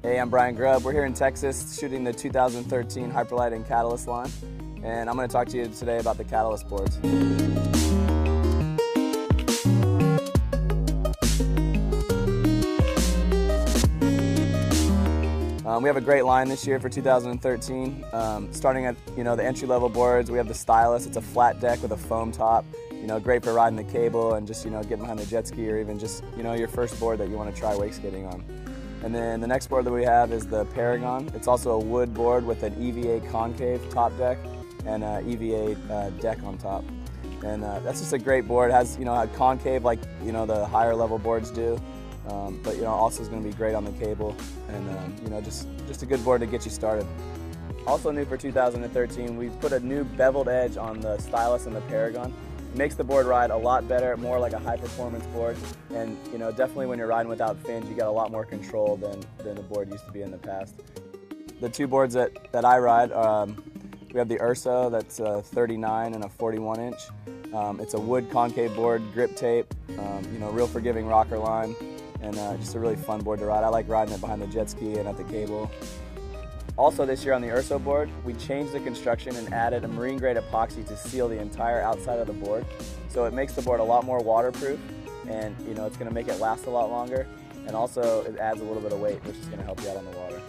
Hey, I'm Brian Grubb. We're here in Texas shooting the 2013 Hyperlite and Catalyst line, and I'm going to talk to you today about the Catalyst boards. We have a great line this year for 2013. Starting at the entry-level boards, we have the Stylus. It's a flat deck with a foam top. Great for riding the cable and just getting behind the jet ski, or even just your first board that you want to try wake skating on. And then the next board that we have is the Paragon. It's also a wood board with an EVA concave top deck and an EVA deck on top. And that's just a great board. It has a concave like the higher level boards do, but also is going to be great on the cable, and just a good board to get you started. Also new for 2013, we've put a new beveled edge on the Stylus and the Paragon. It makes the board ride a lot better, more like a high performance board, and definitely when you're riding without fins, you got a lot more control than the board used to be in the past. The two boards that I ride, we have the Urso, that's a 39 and a 41 inch. It's a wood concave board, grip tape, real forgiving rocker line, and just a really fun board to ride. I like riding it behind the jet ski and at the cable. Also this year on the Urso board, we changed the construction and added a marine grade epoxy to seal the entire outside of the board. So it makes the board a lot more waterproof, and it's going to make it last a lot longer, and also it adds a little bit of weight, which is going to help you out on the water.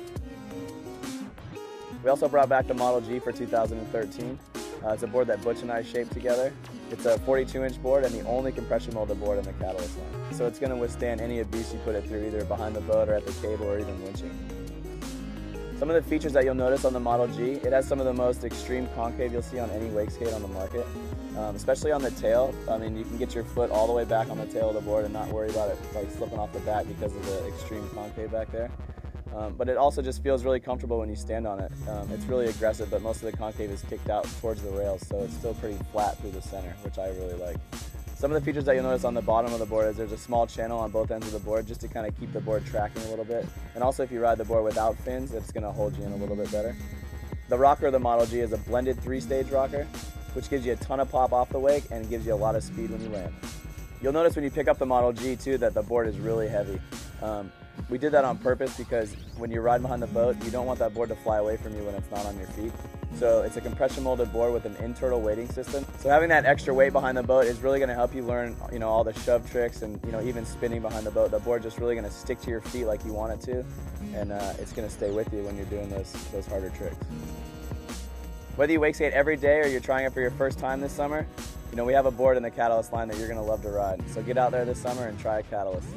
We also brought back the Model G for 2013. It's a board that Butch and I shaped together. It's a 42-inch board and the only compression molded board in the Catalyst line. So it's going to withstand any abuse you put it through, either behind the boat or at the cable or even winching. Some of the features that you'll notice on the Model G, it has some of the most extreme concave you'll see on any wake skate on the market, especially on the tail. I mean, you can get your foot all the way back on the tail of the board and not worry about it like slipping off the back because of the extreme concave back there. But it also just feels really comfortable when you stand on it. It's really aggressive, but most of the concave is kicked out towards the rails, so it's still pretty flat through the center, which I really like. Some of the features that you'll notice on the bottom of the board is there's a small channel on both ends of the board just to kind of keep the board tracking a little bit. And also if you ride the board without fins, it's going to hold you in a little bit better. The rocker of the Model G is a blended 3-stage rocker, which gives you a ton of pop off the wake and gives you a lot of speed when you land. You'll notice when you pick up the Model G too that the board is really heavy. We did that on purpose because when you ride behind the boat, you don't want that board to fly away from you when it's not on your feet. So it's a compression molded board with an internal weighting system. So having that extra weight behind the boat is really going to help you learn, all the shove tricks and even spinning behind the boat. The board's just really going to stick to your feet like you want it to, and it's going to stay with you when you're doing those harder tricks. Whether you wake skate every day or you're trying it for your first time this summer, we have a board in the Catalyst line that you're going to love to ride. So get out there this summer and try a Catalyst.